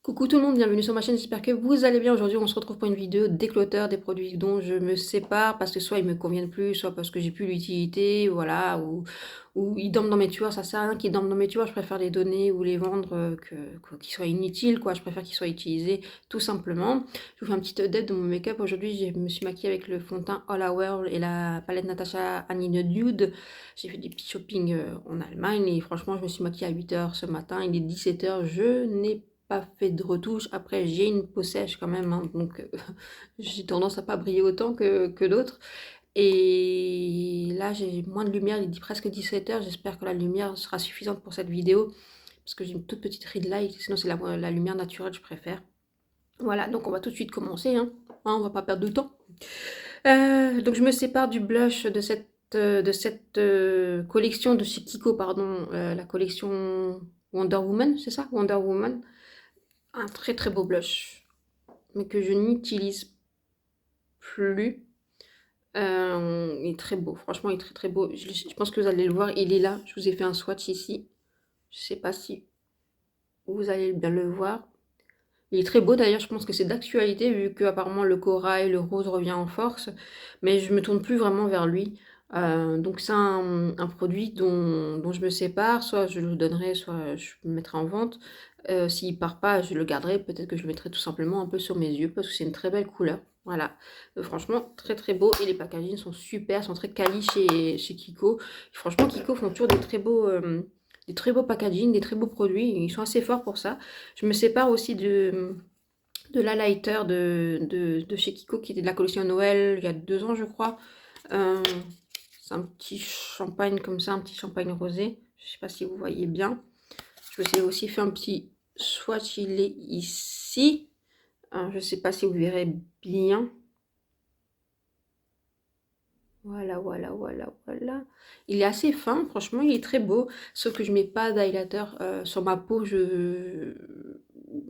Coucou tout le monde, bienvenue sur ma chaîne, j'espère que vous allez bien. Aujourd'hui on se retrouve pour une vidéo décloteur des produits dont je me sépare parce que soit ils me conviennent plus, soit parce que j'ai plus l'utilité, voilà, ou ils dorment dans mes tiroirs, ça sert à rien qu'ils dorment dans mes tiroirs, je préfère les donner ou les vendre qu'ils soient inutiles, quoi, je préfère qu'ils soient utilisés tout simplement. Je vous fais un petit update de mon make-up. Aujourd'hui je me suis maquillée avec le fond de teint All Our et la palette Natasha Annie Nude. J'ai fait des petits shopping en Allemagne et franchement je me suis maquillée à 8 h ce matin, il est 17 h, je n'ai pas fait de retouche. Après, j'ai une peau sèche quand même, hein, donc j'ai tendance à pas briller autant que d'autres. Et là, j'ai moins de lumière, il est presque 17 h. J'espère que la lumière sera suffisante pour cette vidéo, parce que j'ai une toute petite ring light, sinon c'est la lumière naturelle, je préfère. Voilà, donc on va tout de suite commencer, hein. On va pas perdre de temps. Donc je me sépare du blush de cette collection de chez Kiko, pardon, la collection Wonder Woman, c'est ça, Wonder Woman. Un très très beau blush, mais que je n'utilise plus. Il est très beau, franchement il est très très beau. Je pense que vous allez le voir, il est là. Je vous ai fait un swatch ici. Je sais pas si vous allez bien le voir. Il est très beau d'ailleurs, je pense que c'est d'actualité vu que apparemment le corail, le rose revient en force. Mais je me tourne plus vraiment vers lui. Donc c'est un produit dont je me sépare. Soit je le donnerai, soit je le mettrai en vente. S'il part pas, je le garderai. Peut-être que je le mettrai tout simplement un peu sur mes yeux parce que c'est une très belle couleur. Voilà. Franchement, très très beau. Et les packagings sont super, sont très quali chez Kiko. Franchement, Kiko font toujours des très beaux packaging, des très beaux produits. Ils sont assez forts pour ça. Je me sépare aussi de l'highlighter de chez Kiko qui était de la collection Noël il y a 2 ans, je crois. Euh, c'est un petit champagne comme ça, un petit champagne rosé. Je sais pas si vous voyez bien. Je vous ai aussi fait un petit swatch, il est ici. Je sais pas si vous verrez bien. Voilà, voilà, voilà, voilà. Il est assez fin, franchement, il est très beau. Sauf que je mets pas d'highlighter sur ma peau. Je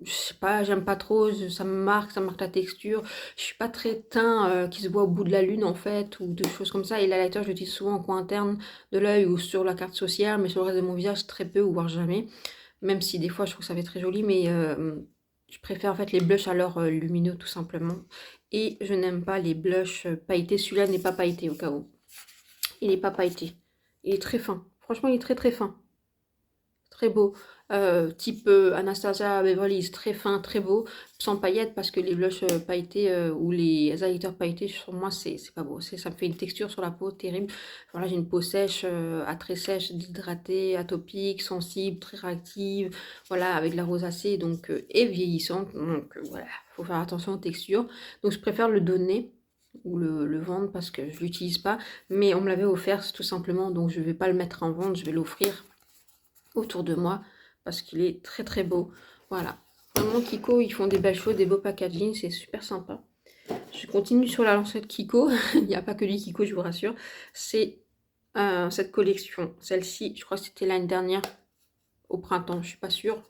sais pas, j'aime pas trop. Ça marque la texture. Je suis pas très teint qui se voit au bout de la lune en fait, ou des choses comme ça. Et l'highlighter, je l'utilise souvent en coin interne de l'œil ou sur la carte sociale, mais sur le reste de mon visage, très peu ou voire jamais. Même si des fois, je trouve que ça fait très joli, mais je préfère en fait les blushs à l'or lumineux tout simplement. Et je n'aime pas les blushs pailletés. Celui-là n'est pas pailleté au cas où. Il n'est pas pailleté. Il est très fin. Franchement, il est très très fin. Très beau. Type Anastasia Beverly Hills, très fin, très beau. Sans paillettes parce que les blushs pailletés ou les highlighters pailletés, sur moi, c'est pas beau. Ça me fait une texture sur la peau terrible. Voilà, j'ai une peau sèche, à très sèche, déshydratée, atopique, sensible, très réactive. Voilà, avec la rosacée donc, et vieillissante. Donc voilà, faut faire attention aux textures. Donc je préfère le donner ou le vendre parce que je l'utilise pas. Mais on me l'avait offert tout simplement, donc je vais pas le mettre en vente, je vais l'offrir autour de moi parce qu'il est très très beau. Voilà, vraiment Kiko, ils font des belles choses, des beaux packaging, c'est super sympa. Je continue sur la lancée de Kiko. Il n'y a pas que du Kiko, je vous rassure. C'est cette collection, celle-ci, je crois que c'était l'année dernière au printemps, je suis pas sûre.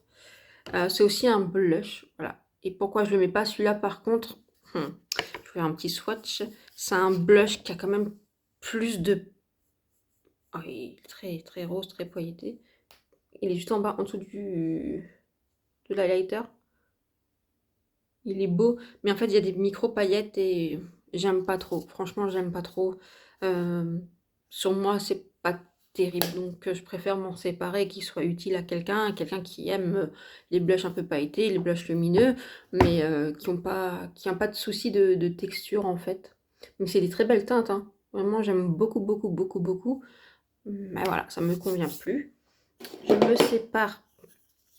C'est aussi un blush, voilà. Et pourquoi je le mets pas celui-là par contre, je vais faire un petit swatch. C'est un blush qui a quand même plus de, ah, il est très très rose, très pailleté. Il est juste en bas, en dessous de l'highlighter. Il est beau, mais en fait, il y a des micro-paillettes et j'aime pas trop. Franchement, j'aime pas trop. Euh, Sur moi, c'est pas terrible, donc je préfère m'en séparer, qu'il soit utile à quelqu'un qui aime les blushs un peu pailletés, les blushs lumineux, mais qui ont pas de souci de texture en fait. Mais c'est des très belles teintes, hein. Vraiment, j'aime beaucoup, beaucoup, beaucoup, beaucoup. Mais voilà, ça me convient plus. Je me sépare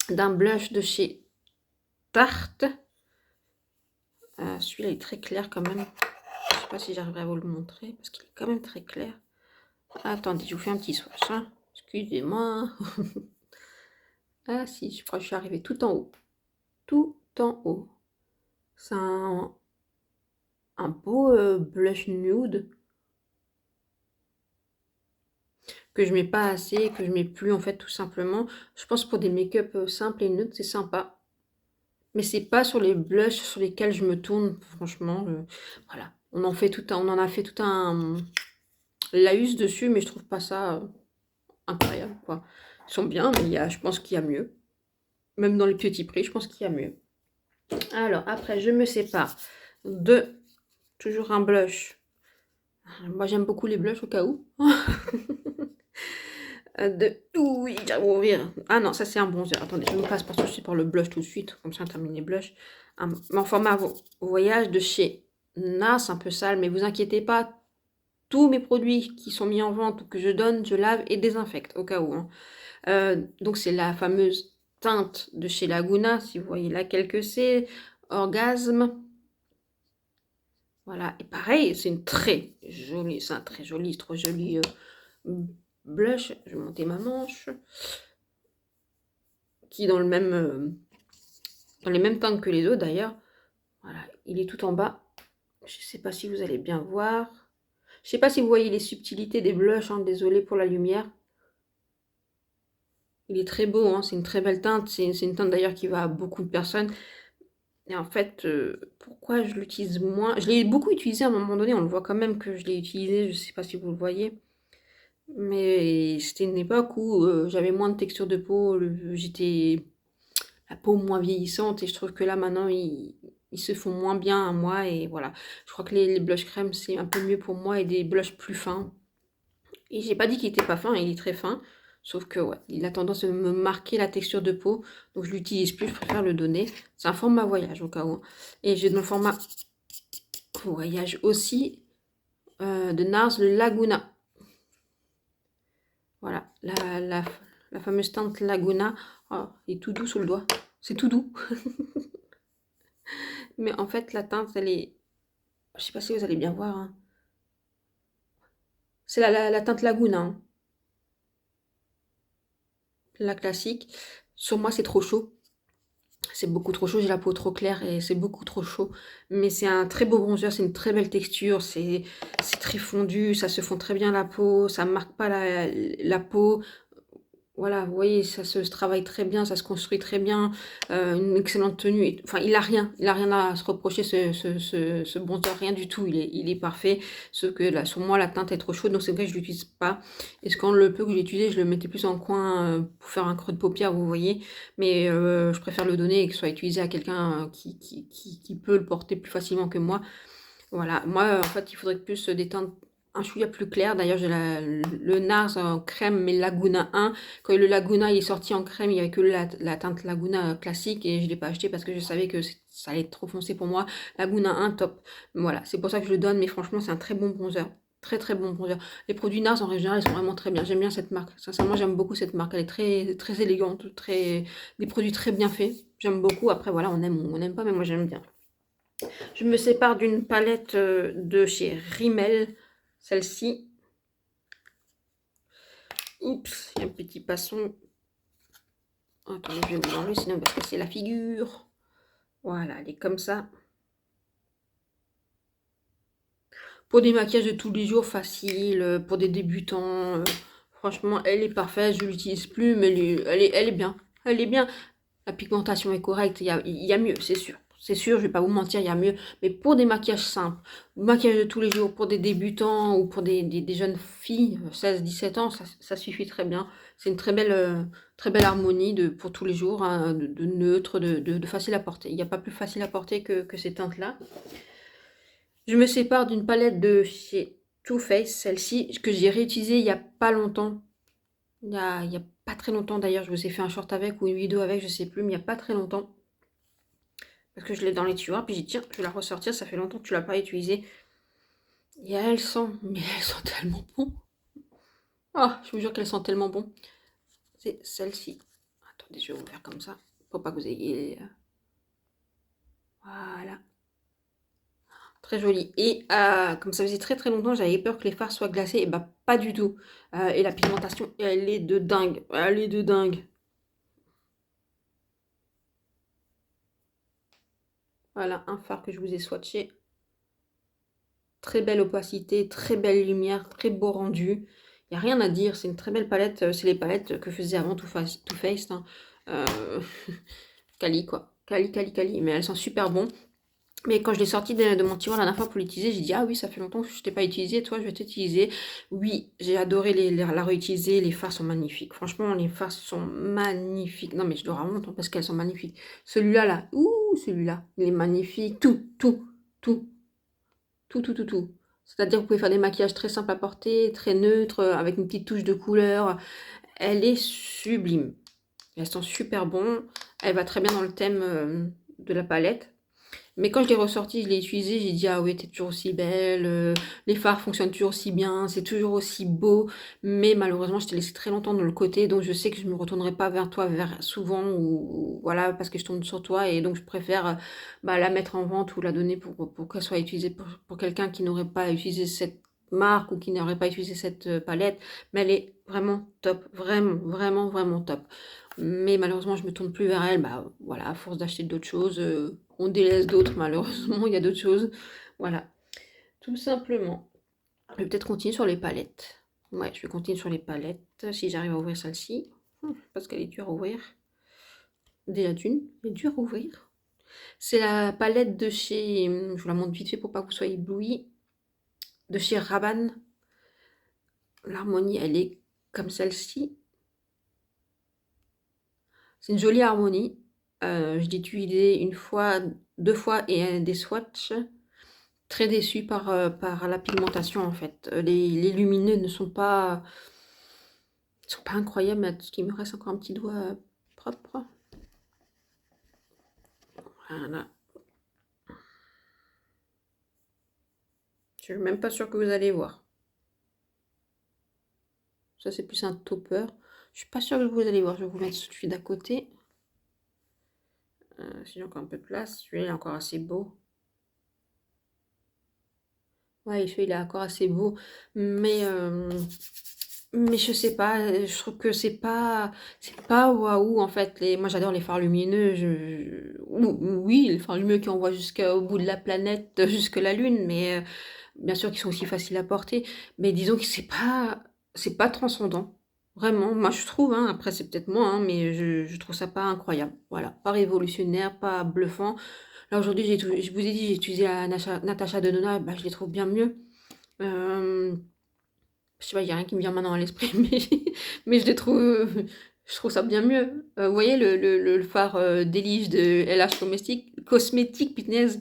d'un blush de chez Tarte. Celui-là est très clair quand même. Je sais pas si j'arriverai à vous le montrer parce qu'il est quand même très clair. Attendez, je vous fais un petit swatch, hein. Excusez-moi. Ah si, je crois que je suis arrivée tout en haut. Tout en haut. C'est un beau blush nude que je mets pas assez, que je mets plus en fait tout simplement. Je pense pour des make-up simples et neutres, c'est sympa. Mais c'est pas sur les blushs sur lesquels je me tourne, franchement. Voilà. On en a fait tout un laïus dessus, mais je trouve pas ça incroyable, quoi. Ils sont bien, mais je pense qu'il y a mieux. Même dans les petits prix, je pense qu'il y a mieux. Alors, après, je me sépare de toujours un blush. Moi, j'aime beaucoup les blushs au cas où. Oui, j'arrive à ouvrir. Ah non, ça c'est un bronzer. Attendez, je me passe pour tout par le blush tout de suite. Comme ça, on termine les blushs. En format voyage de chez NARS, un peu sale, mais vous inquiétez pas. Tous mes produits qui sont mis en vente ou que je donne, je lave et désinfecte au cas où. Hein. Donc c'est la fameuse teinte de chez Laguna, si vous voyez laquelle que c'est. Orgasme. Voilà, et pareil, c'est une très jolie, c'est un très joli, trop joli blush. Je vais monter ma manche. Qui est dans le même, dans les mêmes teintes que les autres d'ailleurs. Voilà, il est tout en bas. Je ne sais pas si vous allez bien voir. Je ne sais pas si vous voyez les subtilités des blushs, hein, désolé pour la lumière. Il est très beau, hein, c'est une très belle teinte. C'est une teinte d'ailleurs qui va à beaucoup de personnes. Et en fait, pourquoi je l'utilise moins? Je l'ai beaucoup utilisé à un moment donné, on le voit quand même que je l'ai utilisé, je ne sais pas si vous le voyez. Mais c'était une époque où j'avais moins de texture de peau, j'étais la peau moins vieillissante et je trouve que là maintenant ils se font moins bien à moi et voilà. Je crois que les blush crème c'est un peu mieux pour moi et des blushs plus fins. Et j'ai pas dit qu'il était pas fin, il est très fin. Sauf que ouais, il a tendance à me marquer la texture de peau. Donc je l'utilise plus, je préfère le donner. C'est un format voyage au cas où. Et j'ai dans le format voyage aussi de NARS le Laguna. Voilà, la fameuse teinte Laguna. Oh, il est tout doux sur le doigt. C'est tout doux. Mais en fait, la teinte, elle est... Je sais pas si vous allez bien voir. Hein. C'est la teinte Laguna. Hein. La classique. Sur moi, c'est trop chaud. C'est beaucoup trop chaud. J'ai la peau trop claire et c'est beaucoup trop chaud. Mais c'est un très beau bronzer. C'est une très belle texture. C'est très fondu. Ça se fond très bien la peau. Ça ne marque pas la peau. Voilà, vous voyez, ça se travaille très bien, ça se construit très bien, une excellente tenue. Enfin, il a rien à se reprocher, ce bronzer, rien du tout. Il est parfait. Sauf que là, sur moi, la teinte est trop chaude, donc c'est vrai que je l'utilise pas. Et quand le peu que j'ai utilisé, je le mettais plus en coin pour faire un creux de paupière, vous voyez. Mais je préfère le donner et que ce soit utilisé à quelqu'un qui peut le porter plus facilement que moi. Voilà, moi en fait il faudrait plus des teintes un chouïa plus clair. D'ailleurs j'ai le NARS en crème mais Laguna 1. Quand le Laguna il est sorti en crème, il n'y avait que la teinte Laguna classique et je ne l'ai pas acheté parce que je savais que ça allait être trop foncé pour moi. Laguna 1 top. Voilà, c'est pour ça que je le donne mais franchement c'est un très bon bronzer. Très très bon bronzer. Les produits NARS en général ils sont vraiment très bien. J'aime bien cette marque. Sincèrement j'aime beaucoup cette marque. Elle est très, très élégante, des produits très bien faits. J'aime beaucoup. Après voilà on aime ou on n'aime pas mais moi j'aime bien. Je me sépare d'une palette de chez Rimmel, celle-ci. Oups, il y a un petit passon. Attendez, je vais vous l'enlever, sinon il va se casser la figure. Voilà, elle est comme ça. Pour des maquillages de tous les jours, facile, pour des débutants. Franchement, elle est parfaite, je ne l'utilise plus, mais elle est bien. Elle est bien. La pigmentation est correcte, il y a mieux, c'est sûr. C'est sûr, je vais pas vous mentir, il y a mieux. Mais pour des maquillages simples, maquillage de tous les jours, pour des débutants ou pour des jeunes filles, 16-17 ans, ça suffit très bien. C'est une très belle harmonie pour tous les jours, hein, de neutre, de facile à porter. Il n'y a pas plus facile à porter que ces teintes-là. Je me sépare d'une palette de chez Too Faced, celle-ci, que j'ai réutilisée il n'y a pas longtemps. Il y a pas très longtemps d'ailleurs, je vous ai fait un short avec ou une vidéo avec, je sais plus, mais il n'y a pas très longtemps. Parce que je l'ai dans les tiroirs, puis j'ai dit tiens, je vais la ressortir, ça fait longtemps que tu l'as pas utilisée. Et elles sentent, mais elles sont tellement bon. Ah, je vous jure qu'elles sont tellement bon. C'est celle-ci. Attendez, je vais vous faire comme ça, pour pas que vous ayez... Voilà. Très jolie. Et comme ça faisait très très longtemps, j'avais peur que les fards soient glacés. Et bah pas du tout. Et la pigmentation, elle est de dingue. Elle est de dingue. Voilà, un fard que je vous ai swatché. Très belle opacité, très belle lumière, très beau rendu. Il n'y a rien à dire, c'est une très belle palette. C'est les palettes que faisait avant Too Faced. Hein. Cali, quoi. Quali, mais elles sont super bons. Mais quand je l'ai sorti de mon tiroir la dernière fois pour l'utiliser, j'ai dit ah oui, ça fait longtemps que je ne t'ai pas utilisé, toi je vais t'utiliser. Oui, j'ai adoré la réutiliser, les fards sont magnifiques. Franchement, les fards sont magnifiques. Non mais je dois vraiment longtemps parce qu'elles sont magnifiques. Celui-là, là, ouh, celui-là, il est magnifique. Tout, tout. C'est-à-dire que vous pouvez faire des maquillages très simples à porter, très neutres, avec une petite touche de couleur. Elle est sublime. Elles sont super bons. Elle va très bien dans le thème de la palette. Mais quand je l'ai ressorti, je l'ai utilisé, j'ai dit ah oui, t'es toujours aussi belle, les fards fonctionnent toujours aussi bien, c'est toujours aussi beau. Mais malheureusement, je t'ai laissé très longtemps dans le côté, donc je sais que je ne me retournerai pas vers toi souvent ou voilà parce que je tombe sur toi et donc je préfère la mettre en vente ou la donner pour qu'elle soit utilisée pour quelqu'un qui n'aurait pas utilisé cette marque ou qui n'aurait pas utilisé cette palette. Mais elle est vraiment top, vraiment top. Mais malheureusement, je me tourne plus vers elle. Bah voilà, à force d'acheter d'autres choses, on délaisse d'autres. Malheureusement, il y a d'autres choses. Voilà, tout simplement. Je vais peut-être continuer sur les palettes. Ouais, je vais continuer sur les palettes. Si j'arrive à ouvrir celle-ci. Parce qu'elle est dure à ouvrir. Déjà d'une, elle est dure à ouvrir. C'est la palette de chez... Je vous la montre vite fait pour pas que vous soyez éblouis. De chez Rabanne. L'harmonie, elle est comme celle-ci. C'est une jolie harmonie. Je l'ai utilisée une fois, 2 fois et des swatchs. Très déçue par la pigmentation en fait. Les lumineux ne sont pas incroyables. Est-ce qu'il me reste encore un petit doigt propre? Voilà. Je suis même pas sûre que vous allez voir. Ça c'est plus un topper. Je suis pas sûre que vous allez voir. Je vais vous mettre celui d'à côté. Si j'ai encore un peu de place. Celui-là est encore assez beau. Ouais, celui-là est encore assez beau. Mais je sais pas, je trouve que c'est pas waouh en fait. Moi j'adore les fards lumineux. Oui, les fards lumineux qui envoient jusqu'au bout de la planète, jusque la Lune, mais bien sûr qu'ils sont aussi faciles à porter. Mais disons que c'est pas transcendant. Vraiment, moi je trouve, hein, après c'est peut-être moi, hein, mais je trouve ça pas incroyable. Voilà, pas révolutionnaire, pas bluffant. Là aujourd'hui, je vous ai dit, j'ai utilisé la Natasha Denona, bah, je les trouve bien mieux. Euh, je sais pas, il n'y a rien qui me vient maintenant à l'esprit, mais je trouve ça bien mieux. Vous voyez le fard d'Elige de LH Cosmétique, punaise,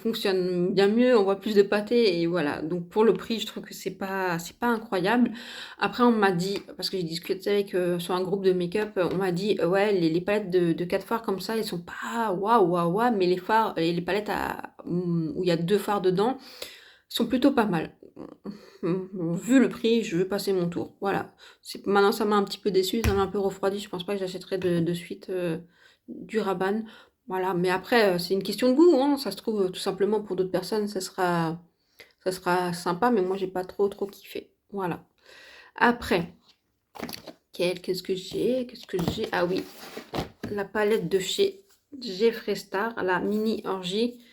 fonctionne bien mieux, on voit plus de pâté, et voilà. Donc pour le prix, je trouve que c'est pas incroyable. Après, on m'a dit, parce que j'ai discuté avec sur un groupe de make-up, on m'a dit, ouais, les palettes de 4 fards comme ça, elles sont pas waouh, mais les fards, et les palettes où il y a 2 fards dedans, sont plutôt pas mal. Vu le prix, je veux passer mon tour. Voilà. Maintenant, ça m'a un petit peu déçu, ça m'a un peu refroidi. Je pense pas que j'achèterai de suite du Rabanne. Voilà. Mais après, c'est une question de goût, hein. Ça se trouve, tout simplement, pour d'autres personnes, ça sera sympa, mais moi, j'ai pas trop kiffé. Voilà. Après, qu'est-ce que j'ai? Ah oui, la palette de chez Jeffree Star, la mini orgie.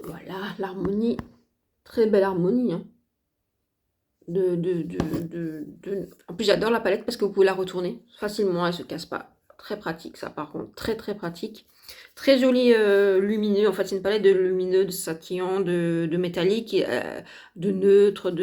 Voilà, l'harmonie. Très belle harmonie, hein. En plus, j'adore la palette parce que vous pouvez la retourner facilement, elle se casse pas. Très pratique, ça, par contre. Très pratique. Très joli lumineux. En fait, c'est une palette de lumineux, de scintillant, de métallique, de neutre,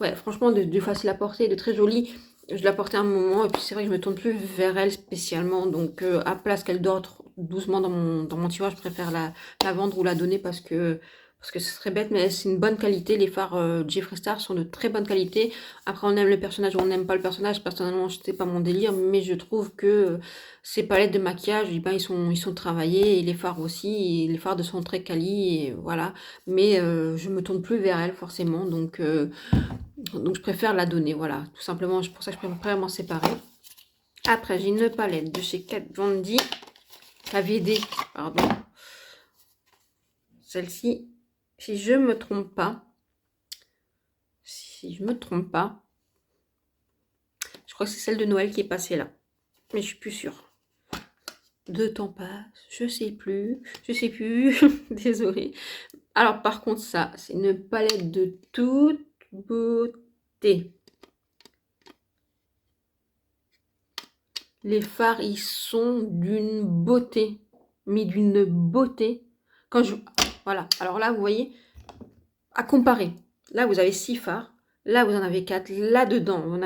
ouais, franchement, de facile à porter, de très joli. Je l'ai portée un moment et puis c'est vrai que je me tourne plus vers elle spécialement. Donc, à place qu'elle dort doucement dans mon tiroir, je préfère la vendre ou la donner parce que ce serait bête, mais c'est une bonne qualité. Les fards Jeffree Star sont de très bonne qualité. Après, on aime le personnage ou on n'aime pas le personnage. Personnellement, c'est pas mon délire, mais je trouve que ces palettes de maquillage, eh ben, ils sont travaillés, et les fards aussi. Et les fards sont très quali, et voilà. Mais je me tourne plus vers elle forcément, donc je préfère la donner. Voilà, tout simplement. C'est pour ça que je préfère m'en séparer. Après, j'ai une palette de chez Kat Von D, KVD, pardon. Celle-ci. Si je me trompe pas, je crois que c'est celle de Noël qui est passée là. Mais je suis plus sûre. 2 temps passe, je sais plus. Désolée. Alors par contre ça, c'est une palette de toute beauté. Les fards, ils sont d'une beauté, mais d'une beauté. Quand je... Voilà, alors là, vous voyez, à comparer. Là, vous avez 6 fards. Là, vous en avez 4. Là-dedans,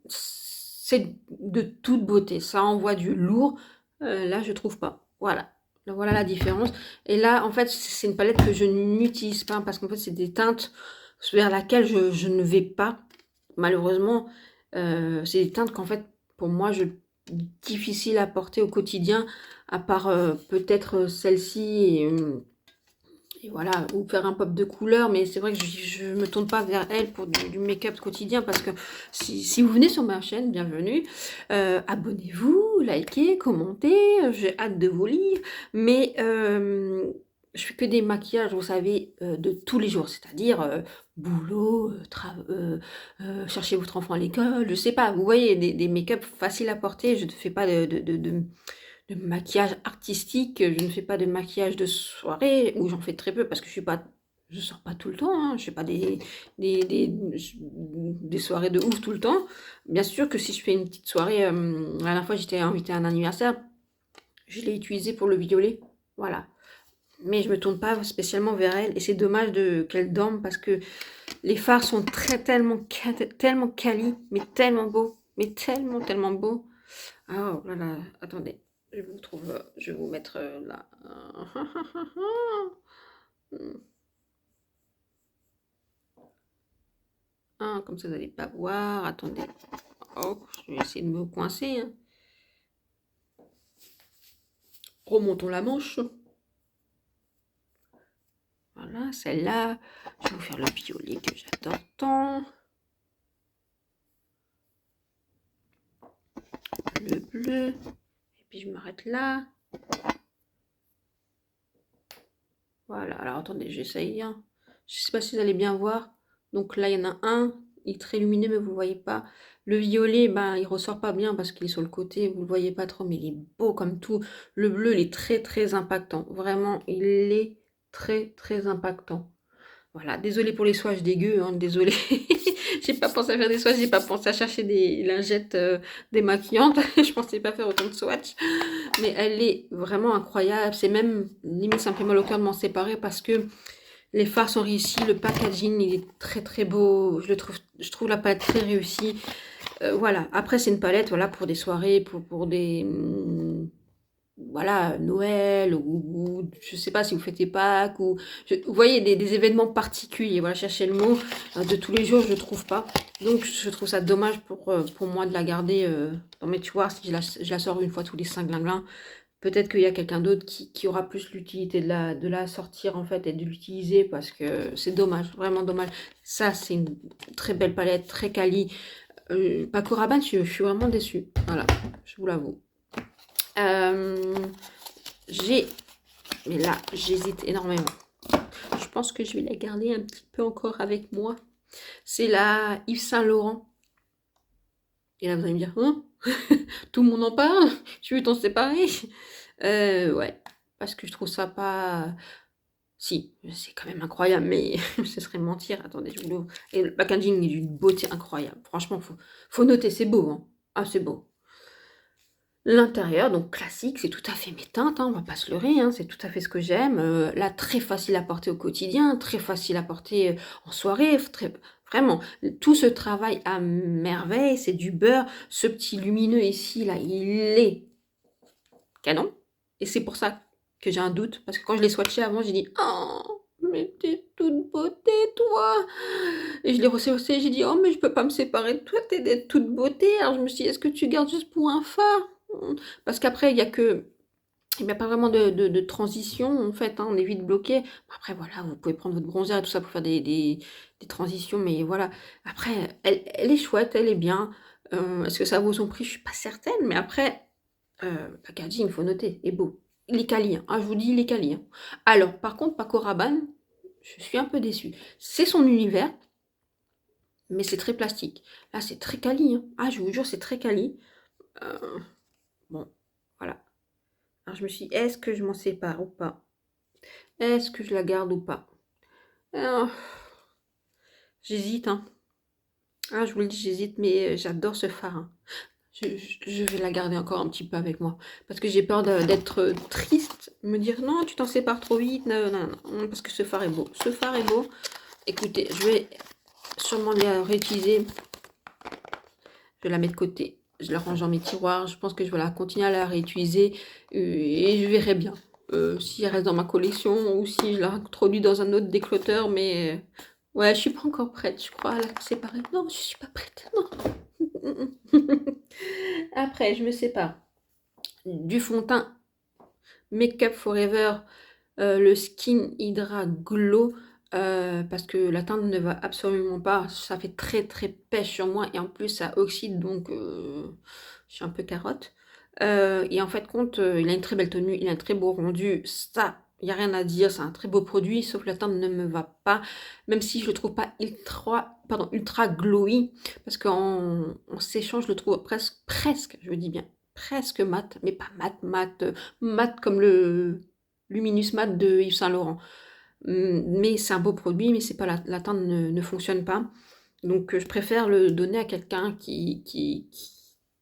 c'est de toute beauté. Ça envoie du lourd. Là, je trouve pas. Voilà. Donc, voilà la différence. Et là, en fait, c'est une palette que je n'utilise pas parce qu'en fait, c'est des teintes vers laquelle je ne vais pas. Malheureusement, c'est des teintes qu'en fait, pour moi, difficile à porter au quotidien, à part peut-être celle-ci et voilà, ou faire un pop de couleur, mais c'est vrai que je me tourne pas vers elle pour du make-up quotidien parce que si vous venez sur ma chaîne, bienvenue, abonnez-vous, likez, commentez, j'ai hâte de vous lire, mais je fais que des maquillages, vous savez, de tous les jours, c'est-à-dire boulot, chercher votre enfant à l'école, je sais pas, vous voyez, des make-up faciles à porter, je ne fais pas de maquillage artistique, je ne fais pas de maquillage de soirée, ou j'en fais très peu parce que je sors pas tout le temps, hein, je fais pas des soirées de ouf tout le temps. Bien sûr que si je fais une petite soirée, la dernière fois j'étais invitée à un anniversaire, je l'ai utilisé pour le violet, voilà. Mais je me tourne pas spécialement vers elle, et c'est dommage qu'elle dorme parce que les fards sont tellement quali, mais tellement beaux, mais tellement beaux. Ah, oh là là, attendez. Je vais vous mettre là. Ah, comme ça, vous n'allez pas voir. Attendez. Oh, je vais essayer de me coincer, hein. Remontons la manche. Voilà, celle-là. Je vais vous faire le violet que j'adore tant. Le bleu. Et puis, je m'arrête là. Voilà, alors attendez, j'essaye, hein. Je ne sais pas si vous allez bien voir. Donc là, il y en a un. Il est très lumineux, mais vous ne le voyez pas. Le violet, ben, il ressort pas bien parce qu'il est sur le côté. Vous ne le voyez pas trop, mais il est beau comme tout. Le bleu, il est très impactant. Vraiment, il est très impactant. Voilà, désolé pour les swatchs dégueux, hein, désolé. J'ai pas pensé à faire des swatchs, j'ai pas pensé à chercher des lingettes démaquillantes. Je pensais pas faire autant de swatchs. Mais elle est vraiment incroyable. C'est même, limite, ça me fait mal au cœur de m'en séparer parce que les fards sont réussis. Le packaging, il est très beau. Je trouve la palette très réussie. Voilà. Après, c'est une palette, voilà, pour des soirées, pour des... voilà, Noël, ou je sais pas si vous fêtez Pâques, vous voyez, des événements particuliers, voilà, cherchez le mot, de tous les jours, je trouve pas. Donc, je trouve ça dommage pour moi de la garder dans mes tiroirs, si je la sors une fois tous les 5 glinglins. Peut-être qu'il y a quelqu'un d'autre qui aura plus l'utilité de la sortir, en fait, et de l'utiliser, parce que c'est dommage, vraiment dommage. Ça, c'est une très belle palette, très quali. Paco Rabanne, je suis vraiment déçue, voilà, je vous l'avoue. J'ai... Mais là, j'hésite énormément. Je pense que je vais la garder un petit peu encore avec moi. C'est la Yves Saint Laurent. Et là, vous allez me dire, hein, tout le monde en parle, tu veux t'en séparer? Ouais, parce que je trouve ça pas... Si, c'est quand même incroyable, mais ce serait mentir. Attendez, je vous l'ouvre. Et le packaging est d'une beauté incroyable. Franchement, faut noter, c'est beau, hein. Ah, c'est beau. L'intérieur, donc classique, c'est tout à fait mes teintes, hein, on va pas se leurrer, hein, c'est tout à fait ce que j'aime. Là, très facile à porter au quotidien, très facile à porter en soirée, vraiment. Tout ce travail à merveille, c'est du beurre. Ce petit lumineux ici, là, il est canon. Et c'est pour ça que j'ai un doute, parce que quand je l'ai swatché avant, j'ai dit « Oh, mais t'es toute beauté, toi !» Et je l'ai rehaussé, j'ai dit « Oh, mais je peux pas me séparer de toi, t'es de toute beauté !» Alors je me suis dit « Est-ce que tu gardes juste pour un phare ?» Parce qu'après, il n'y a pas vraiment de transition, en fait, hein, on est vite bloqué. Après, voilà, vous pouvez prendre votre bronzer et tout ça pour faire des transitions, mais voilà. Après, elle est chouette, elle est bien. Est-ce que ça vaut son prix? Je suis pas certaine, mais après, packaging, il faut noter, est beau. Il est quali, hein. Ah, je vous dis, il est quali, hein. Alors, par contre, Paco Rabanne, je suis un peu déçue. C'est son univers, mais c'est très plastique. Là, c'est très quali, hein. Ah, je vous jure, c'est très quali. Bon, voilà. Alors je me suis dit, est-ce que je m'en sépare ou pas? Est-ce que je la garde ou pas? Alors, j'hésite, hein. Ah, je vous le dis, j'hésite, mais j'adore ce fard, hein. Je vais la garder encore un petit peu avec moi. Parce que j'ai peur d'être triste. Me dire non, tu t'en sépares trop vite. Non, non, non. Parce que ce phare est beau. Ce phare est beau. Écoutez, je vais sûrement la réutiliser. Je vais la mettre de côté. Je la range dans mes tiroirs. Je pense que je vais la continuer à la réutiliser. Et je verrai bien. Si elle reste dans ma collection ou si je la introduis dans un autre décloteur. Mais ouais, je suis pas encore prête, je crois, à la séparer. Non, je suis pas prête. Non. Après, je me sépare du fond de teint Make Up Forever, le Skin Hydra Glow, parce que la teinte ne va absolument pas. Ça fait très très pêche sur moi et en plus ça oxyde, donc je suis un peu carotte. Et en fait, compte, il a une très belle tenue, il a un très beau rendu. Ça, il n'y a rien à dire, c'est un très beau produit, sauf que la teinte ne me va pas, même si je le trouve pas ultra glowy, parce qu'en séchant, je le trouve presque, je dis bien, presque mat, mais pas mat comme le Luminous Mat de Yves Saint Laurent. Mais c'est un beau produit, mais c'est pas la teinte ne fonctionne pas. Donc je préfère le donner à quelqu'un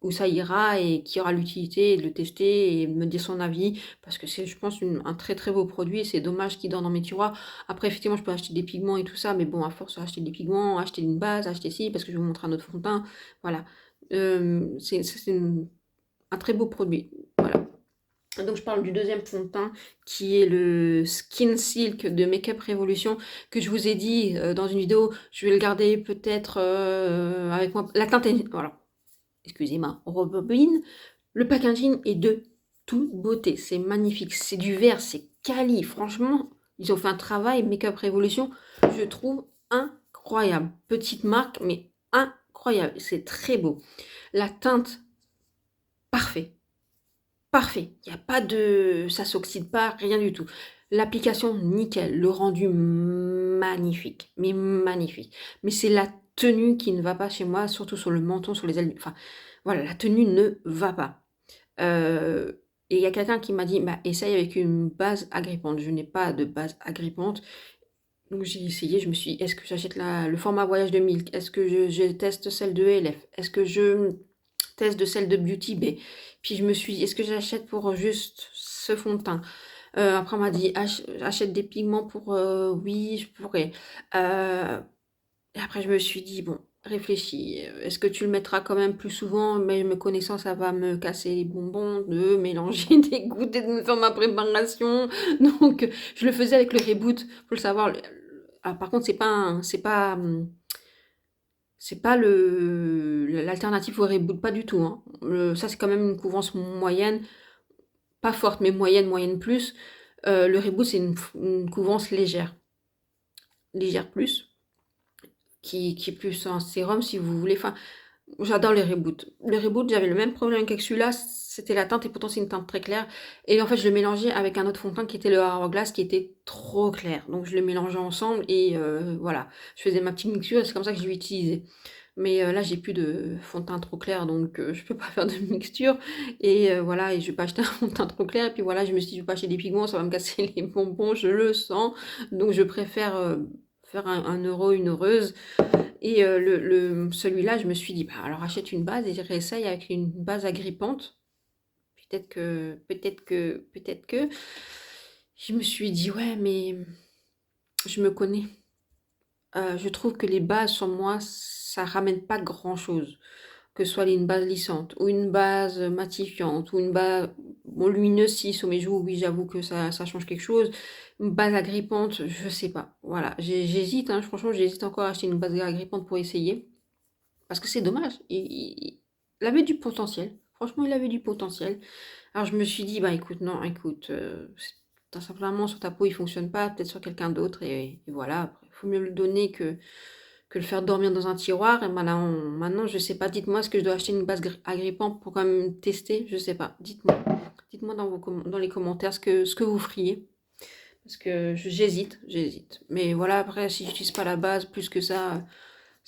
où ça ira et qui aura l'utilité de le tester et me dire son avis, parce que c'est, je pense, un très très beau produit. C'est dommage qu'il dort dans mes tiroirs. Après, effectivement, je peux acheter des pigments et tout ça, mais bon, à force d'acheter des pigments, acheter une base, acheter ci, parce que je vais vous montrer un autre fond de teint. Voilà. C'est un très beau produit. Voilà. Donc je parle du deuxième fond de teint qui est le Skin Silk de Makeup Revolution, que je vous ai dit dans une vidéo. Je vais le garder peut-être avec moi. La teinte est... Voilà. Excusez-moi, rebobine. Le packaging est de toute beauté. C'est magnifique. C'est du vert, c'est quali. Franchement, ils ont fait un travail Makeup Revolution, je trouve incroyable. Petite marque, mais incroyable. C'est très beau. La teinte, parfait. Parfait, il n'y a pas de... ça s'oxyde pas, rien du tout. L'application, nickel. Le rendu, magnifique. Mais magnifique. Mais c'est la tenue qui ne va pas chez moi, surtout sur le menton, sur les ailes. Enfin, voilà, la tenue ne va pas. Euh, et il y a quelqu'un qui m'a dit, bah, essaye avec une base agrippante. Je n'ai pas de base agrippante. Donc j'ai essayé, je me suis dit, est-ce que j'achète le format voyage de Milk? Est-ce que je teste celle de ELF? Est-ce que je test de celle de Beauty Bay. Puis je me suis dit, est-ce que j'achète pour juste ce fond de teint? Après, on m'a dit, achète des pigments pour... oui, je pourrais. Et après, je me suis dit, bon, réfléchis. Est-ce que tu le mettras quand même plus souvent? Mais me connaissant, ça va me casser les bonbons de mélanger des gouttes et de me faire ma préparation. Donc, je le faisais avec le reboot. Faut le savoir. Ah, par contre, c'est pas l'alternative au reboot, pas du tout. Hein. Ça, c'est quand même une couvrance moyenne, pas forte, mais moyenne plus. Le reboot, c'est une couvrance légère. Légère plus, qui est plus un sérum, si vous voulez. Enfin, j'adore les reboots. Le reboot, j'avais le même problème que celui-là, c'était la teinte, et pourtant c'est une teinte très claire. Et en fait, je le mélangeais avec un autre fond de teint qui était le Hourglass, qui était trop clair. Donc je le mélangeais ensemble, et voilà. Je faisais ma petite mixture, et c'est comme ça que je l'ai utilisé. Mais là, j'ai plus de fond de teint trop clair, donc je peux pas faire de mixture. Et voilà, et je vais pas acheter un fond de teint trop clair. Et puis voilà, je me suis dit, je vais pas acheter des pigments, ça va me casser les bonbons, je le sens. Donc je préfère faire un euro, une heureuse. Et celui-là, je me suis dit, bah, alors achète une base et je réessaye avec une base agrippante. Peut-être que. Je me suis dit, ouais, mais je me connais. Je trouve que les bases, sur moi, ça ramène pas grand-chose. Que ce soit une base lissante, ou une base matifiante, ou une base bon, lumineuse, si sur mes joues, oui, j'avoue que ça change quelque chose. Une base agrippante, je sais pas. Voilà, j'hésite, hein, franchement, j'hésite encore à acheter une base agrippante pour essayer. Parce que c'est dommage. Il avait du potentiel. Franchement, il avait du potentiel. Alors je me suis dit, bah écoute, non, écoute, simplement sur ta peau, il fonctionne pas, peut-être sur quelqu'un d'autre, et voilà. Après, il faut mieux le donner que le faire dormir dans un tiroir. Et maintenant, je sais pas, dites-moi, est-ce que je dois acheter une base agrippante pour quand même tester? Je sais pas, dites-moi. Dites-moi dans les commentaires ce que vous feriez. Parce que j'hésite. Mais voilà, après, si j'utilise pas la base plus que ça,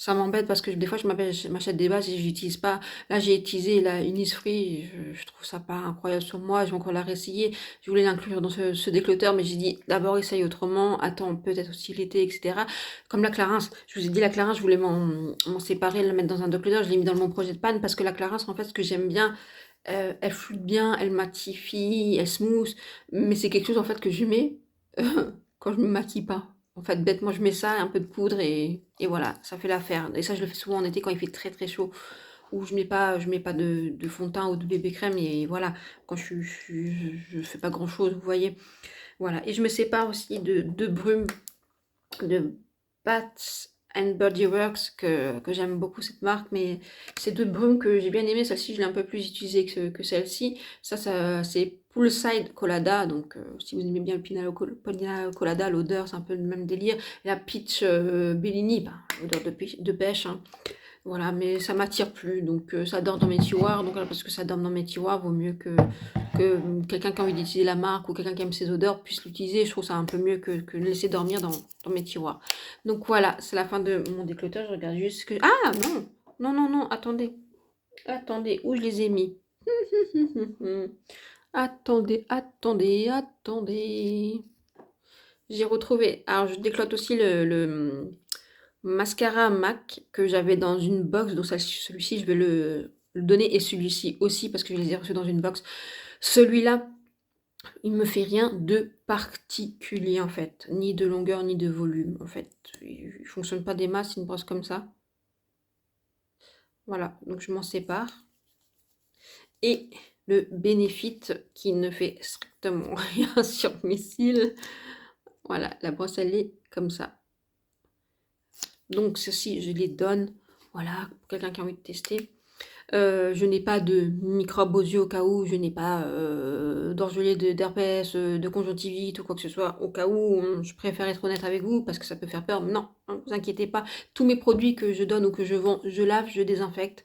Ça m'embête parce que des fois, je m'achète des bases et je l'utilise pas. Là, j'ai utilisé la Innisfree. Je trouve ça pas incroyable sur moi. Je vais encore la réessayer. Je voulais l'inclure dans ce décloteur, mais j'ai dit d'abord essaye autrement. Attends, peut-être aussi l'été, etc. Comme la Clarins. Je vous ai dit la Clarins, je voulais m'en séparer, la mettre dans un décloteur. Je l'ai mis dans mon projet de panne parce que la Clarins, en fait, ce que j'aime bien, elle floute bien, elle matifie, elle smooth. Mais c'est quelque chose, en fait, que je mets quand je me maquille pas. En fait, bêtement, je mets ça, un peu de poudre et voilà, ça fait l'affaire. Et ça, je le fais souvent en été quand il fait très très chaud, où je mets pas de fond de teint ou de bébé crème et voilà, quand je fais pas grand chose, vous voyez. Voilà, et je me sépare aussi de deux brumes de Bath and Body Works que j'aime beaucoup cette marque, mais c'est deux brumes que j'ai bien aimé. Celle-ci, je l'ai un peu plus utilisée que celle-ci. Ça c'est Poolside Colada, donc si vous aimez bien le Pina Colada, l'odeur, c'est un peu le même délire. La Peach Bellini, bah, odeur de pêche, hein. Voilà, mais ça m'attire plus, donc ça dort dans mes tiroirs. Donc parce que ça dort dans mes tiroirs, vaut mieux que quelqu'un qui a envie d'utiliser la marque ou quelqu'un qui aime ses odeurs puisse l'utiliser. Je trouve ça un peu mieux que de laisser dormir dans mes tiroirs. Donc voilà, c'est la fin de mon décloteur. Je regarde juste que... Ah non! Non, non, non, attendez. Attendez, où je les ai mis? Attendez, attendez, attendez. J'ai retrouvé. Alors, je déclote aussi le mascara MAC que j'avais dans une box. Donc, celui-ci, je vais le donner. Et celui-ci aussi, parce que je les ai reçus dans une box. Celui-là, il me fait rien de particulier, en fait. Ni de longueur, ni de volume, en fait. Il ne fonctionne pas des masses, une brosse comme ça. Voilà, donc je m'en sépare. Et le Benefit qui ne fait strictement rien sur mes cils. Voilà, la brosse elle est comme ça. Donc ceci je les donne, voilà, pour quelqu'un qui a envie de tester. Je n'ai pas de microbes aux yeux au cas où, je n'ai pas d'orgelé d'herpès, de conjonctivite ou quoi que ce soit, au cas où je préfère être honnête avec vous parce que ça peut faire peur. Non, ne vous inquiétez pas, tous mes produits que je donne ou que je vends, je lave, je désinfecte.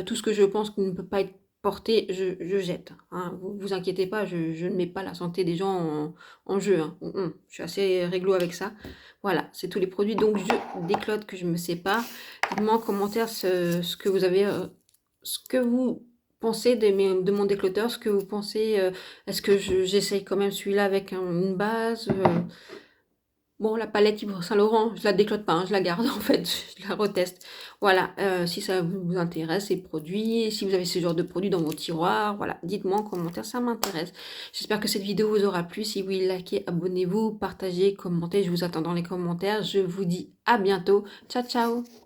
Tout ce que je pense qu'il ne peut pas être porté, je jette. Hein. Vous inquiétez pas, je ne mets pas la santé des gens en jeu. Hein. Je suis assez réglo avec ça. Voilà, c'est tous les produits. Donc je déclote que je me sépare. Dites-moi en commentaire ce que vous avez... ce que vous pensez de mon décloteur, ce que vous pensez, est-ce que j'essaye quand même celui-là avec une base bon, la palette Yves Saint Laurent, je la déclote pas, hein, je la garde en fait, je la reteste. Voilà, si ça vous intéresse, ces produits, si vous avez ce genre de produits dans vos tiroirs, voilà, dites-moi en commentaire, ça m'intéresse. J'espère que cette vidéo vous aura plu. Si oui, likez, abonnez-vous, partagez, commentez, je vous attends dans les commentaires. Je vous dis à bientôt. Ciao, ciao!